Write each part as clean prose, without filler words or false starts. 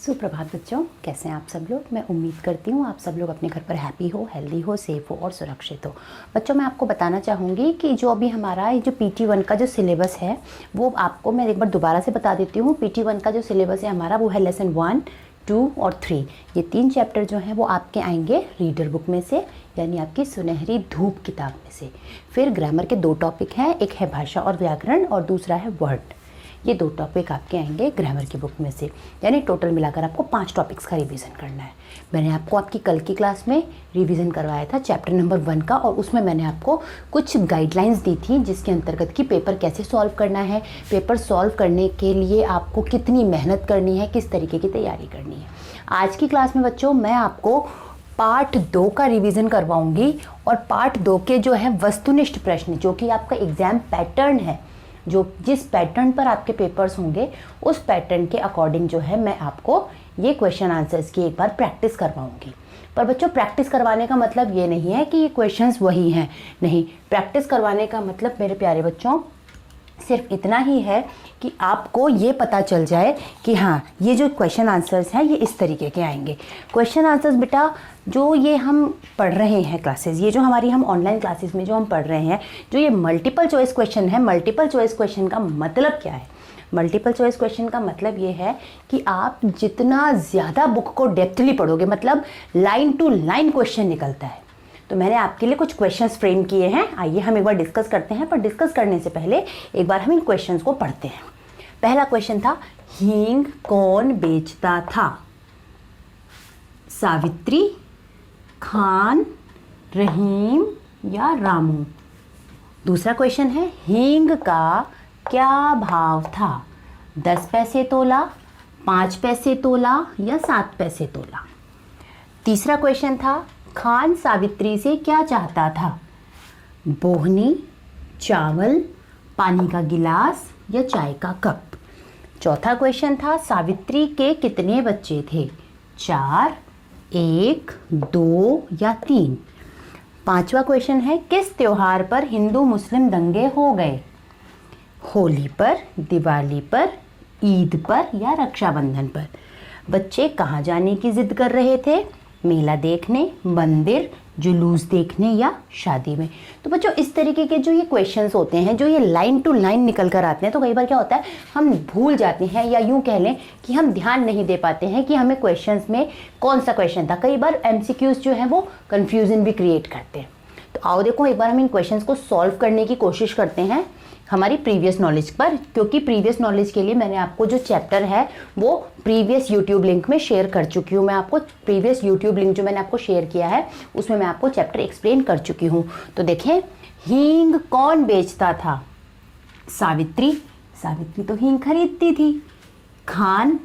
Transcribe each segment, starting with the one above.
सुप्रभात बच्चों, कैसे हैं आप सब लोग। मैं उम्मीद करती हूँ आप सब लोग अपने घर पर हैप्पी हो, हेल्दी हो, सेफ हो और सुरक्षित हो। बच्चों, मैं आपको बताना चाहूँगी कि जो अभी हमारा ये जो PT1 का जो सिलेबस है वो आपको मैं एक बार दोबारा से बता देती हूँ। PT1 का जो सिलेबस है हमारा वो है लेसन 1, 2 और 3। ये 3 चैप्टर जो हैं वो आपके आएंगे रीडर बुक में से, यानी आपकी सुनहरी धूप किताब में से। फिर ग्रामर के 2 टॉपिक हैं, एक है भाषा और व्याकरण और दूसरा है वर्ड। ये 2 टॉपिक आपके आएंगे ग्रामर की बुक में से, यानी टोटल मिलाकर आपको 5 टॉपिक्स का रिवीजन करना है। मैंने आपको आपकी कल की क्लास में रिवीजन करवाया था चैप्टर नंबर 1 का, और उसमें मैंने आपको कुछ गाइडलाइंस दी थी जिसके अंतर्गत कि पेपर कैसे सॉल्व करना है, पेपर सॉल्व करने के लिए आपको कितनी मेहनत करनी है, किस तरीके की तैयारी करनी है। आज की क्लास में बच्चों मैं आपको पार्ट 2 का रिवीजन करवाऊंगी, और पार्ट 2 के जो है वस्तुनिष्ठ प्रश्न, जो कि आपका एग्जाम पैटर्न है, जो जिस पैटर्न पर आपके पेपर्स होंगे उस पैटर्न के अकॉर्डिंग जो है मैं आपको ये क्वेश्चन आंसर्स की एक बार प्रैक्टिस करवाऊंगी। पर बच्चों, प्रैक्टिस करवाने का मतलब ये नहीं है कि ये क्वेश्चंस वही हैं, नहीं। प्रैक्टिस करवाने का मतलब मेरे प्यारे बच्चों सिर्फ इतना ही है कि आपको ये पता चल जाए कि हाँ, ये जो क्वेश्चन आंसर्स हैं ये इस तरीके के आएंगे। क्वेश्चन आंसर्स बेटा जो ये हम पढ़ रहे हैं क्लासेस, ये जो हमारी हम ऑनलाइन क्लासेस में जो हम पढ़ रहे हैं, जो ये मल्टीपल चॉइस क्वेश्चन है, मल्टीपल चॉइस क्वेश्चन का मतलब क्या है? मल्टीपल चॉइस क्वेश्चन का मतलब ये है कि आप जितना ज़्यादा बुक को डेप्थली पढ़ोगे, मतलब लाइन टू लाइन क्वेश्चन निकलता है। तो मैंने आपके लिए कुछ क्वेश्चंस फ्रेम किए हैं, आइए हम एक बार डिस्कस करते हैं। पर डिस्कस करने से पहले एक बार हम इन क्वेश्चंस को पढ़ते हैं। पहला क्वेश्चन था, हींग कौन बेचता था? सावित्री, खान, रहीम या रामू? दूसरा क्वेश्चन है, हींग का क्या भाव था? 10 पैसे तोला, 5 पैसे तोला या 7 पैसे तोला? तीसरा क्वेश्चन था, खान सावित्री से क्या चाहता था? बोहनी, चावल, पानी का गिलास या चाय का कप? चौथा क्वेश्चन था, सावित्री के कितने बच्चे थे? 4, 1, 2 या 3? पांचवा क्वेश्चन है, किस त्योहार पर हिंदू मुस्लिम दंगे हो गए? होली पर, दिवाली पर, ईद पर या रक्षाबंधन पर? बच्चे कहाँ जाने की जिद कर रहे थे? मेला देखने, मंदिर, जुलूस देखने या शादी में? तो बच्चों इस तरीके के जो ये क्वेश्चंस होते हैं, जो ये लाइन टू लाइन निकल कर आते हैं, तो कई बार क्या होता है हम भूल जाते हैं, या यूं कह लें कि हम ध्यान नहीं दे पाते हैं कि हमें क्वेश्चंस में कौन सा क्वेश्चन था। कई बार MCQs जो हैं वो कन्फ्यूजन भी क्रिएट करते हैं। तो आओ देखो, एक बार हम इन क्वेश्चंस को सॉल्व करने की कोशिश करते हैं हमारी प्रीवियस नॉलेज पर, क्योंकि प्रीवियस नॉलेज के लिए मैंने आपको जो चैप्टर है वो प्रीवियस यूट्यूब लिंक में शेयर कर चुकी हूँ। मैं आपको प्रीवियस यूट्यूब लिंक जो मैंने आपको शेयर किया है उसमें मैं आपको चैप्टर एक्सप्लेन कर चुकी हूँ। तो देखें, हींग कौन बेचता था? सावित्री, सावित्री तो हींग खरीदती थी। खान,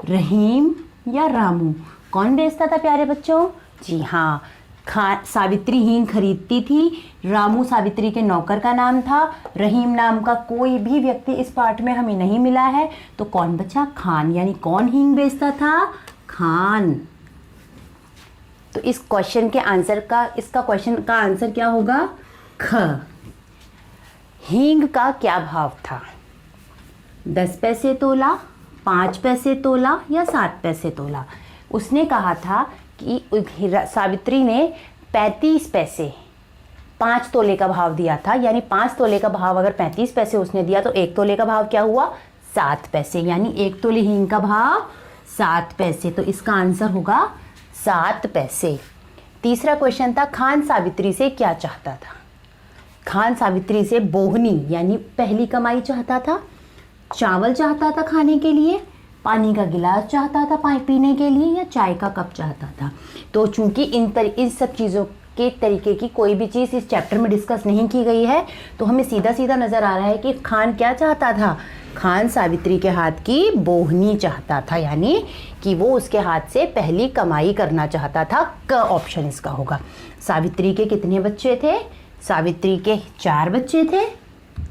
रहीम या रामू? कौन बेचता था प्यारे बच्चों? जी हाँ, सावित्री हींग खरीदती थी। रामू सावित्री के नौकर का नाम था। रहीम नाम का कोई भी व्यक्ति इस पार्ट में हमें नहीं मिला है, तो कौन बचा? खान। यानी कौन हींग बेचता था? खान। तो इस क्वेश्चन के आंसर का, इसका क्वेश्चन का आंसर क्या होगा? ख। हींग का क्या भाव था? 10 पैसे तोला, 5 पैसे तोला या 7 पैसे तोला? उसने कहा था कि सावित्री ने 35 पैसे 5 तोले का भाव दिया था, यानी 5 तोले का भाव अगर 35 पैसे उसने दिया तो 1 तोले का भाव क्या हुआ? 7 पैसे। यानी 1 तोले हींग का भाव 7 पैसे। तो इसका आंसर होगा 7 पैसे। तीसरा क्वेश्चन था, खान सावित्री से क्या चाहता था? खान सावित्री से बोहनी यानी पहली कमाई चाहता था, चावल चाहता था खाने के लिए, पानी का गिलास चाहता था पानी पीने के लिए, या चाय का कप चाहता था? तो चूंकि इन सब चीज़ों के तरीके की कोई भी चीज़ इस चैप्टर में डिस्कस नहीं की गई है, तो हमें सीधा सीधा नज़र आ रहा है कि खान क्या चाहता था? खान सावित्री के हाथ की बोहनी चाहता था, यानी कि वो उसके हाथ से पहली कमाई करना चाहता था। क ऑप्शन इसका होगा। सावित्री के कितने बच्चे थे? सावित्री के 4 बच्चे थे,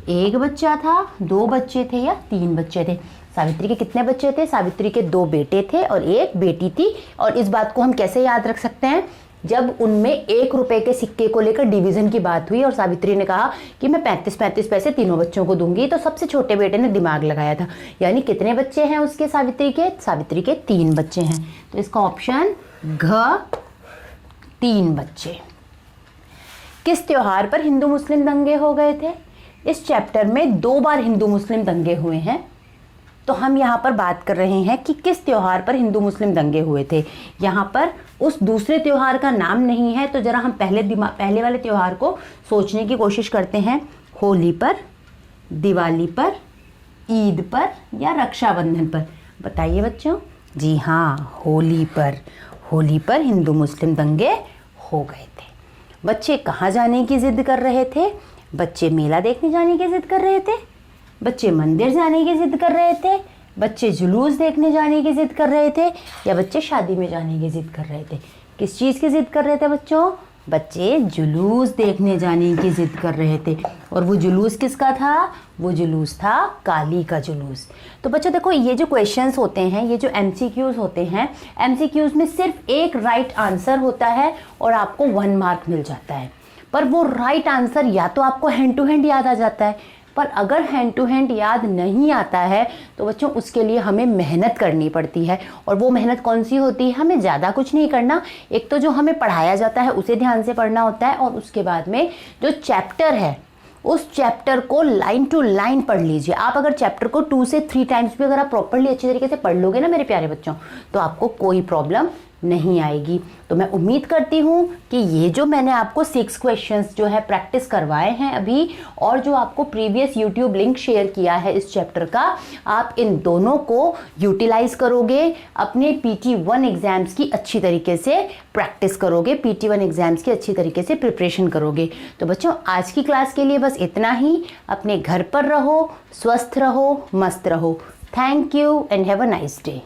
1 बच्चा था, 2 बच्चे थे या 3 बच्चे थे? सावित्री के कितने बच्चे थे? सावित्री के 2 बेटे थे और 1 बेटी थी। और इस बात को हम कैसे याद रख सकते हैं जब उनमें 1 रुपए के सिक्के को लेकर डिवीजन की बात हुई और सावित्री ने कहा कि मैं 35-35 पैसे तीनों बच्चों को दूंगी, तो सबसे छोटे बेटे ने दिमाग लगाया था। यानी कितने बच्चे हैं उसके, सावित्री के 3 बच्चे हैं। तो इसका ऑप्शन घ 3 बच्चे। किस त्योहार पर हिंदू मुस्लिम दंगे हो गए थे? इस चैप्टर में 2 बार हिंदू मुस्लिम दंगे हुए हैं, तो हम यहाँ पर बात कर रहे हैं कि किस त्योहार पर हिंदू मुस्लिम दंगे हुए थे। यहाँ पर उस दूसरे त्योहार का नाम नहीं है, तो जरा हम पहले वाले त्योहार को सोचने की कोशिश करते हैं। होली पर, दिवाली पर, ईद पर या रक्षाबंधन पर? बताइए बच्चों। जी हाँ, होली पर हिंदू मुस्लिम दंगे हो गए थे। बच्चे कहाँ जाने की जिद कर रहे थे? बच्चे मेला देखने जाने की जिद कर रहे थे, बच्चे मंदिर जाने की जिद कर रहे थे, बच्चे जुलूस देखने जाने की जिद कर रहे थे, या बच्चे शादी में जाने की जिद कर रहे थे? किस चीज़ की जिद कर रहे थे बच्चों? बच्चे जुलूस देखने जाने की जिद कर रहे थे। और वो जुलूस किसका था? वो जुलूस था काली का जुलूस। तो बच्चों देखो, ये जो क्वेश्चंस होते हैं, ये जो एमसीक्यूज होते हैं, एमसीक्यूज में सिर्फ एक राइट आंसर होता है और आपको 1 मार्क मिल जाता है। पर वो राइट आंसर या तो आपको हैंड टू हैंड याद आ जाता है, पर अगर हैंड टू हैंड याद नहीं आता है तो बच्चों उसके लिए हमें मेहनत करनी पड़ती है। और वो मेहनत कौन सी होती है? हमें ज़्यादा कुछ नहीं करना, एक तो जो हमें पढ़ाया जाता है उसे ध्यान से पढ़ना होता है, और उसके बाद में जो चैप्टर है उस चैप्टर को लाइन टू लाइन पढ़ लीजिए। आप अगर चैप्टर को 2 से 3 टाइम्स भी अगर आप प्रॉपरली अच्छी तरीके से पढ़ लोगे ना मेरे प्यारे बच्चों, तो आपको कोई प्रॉब्लम नहीं आएगी। तो मैं उम्मीद करती हूँ कि ये जो मैंने आपको 6 क्वेश्चंस जो है प्रैक्टिस करवाए हैं अभी, और जो आपको प्रीवियस यूट्यूब लिंक शेयर किया है इस चैप्टर का, आप इन दोनों को यूटिलाइज करोगे, अपने PT1 एग्जाम्स की अच्छी तरीके से प्रैक्टिस करोगे, PT1 एग्जाम्स की अच्छी तरीके से प्रिपरेशन करोगे। तो बच्चों आज की क्लास के लिए बस इतना ही। अपने घर पर रहो, स्वस्थ रहो, मस्त रहो। Thank you and have a nice day.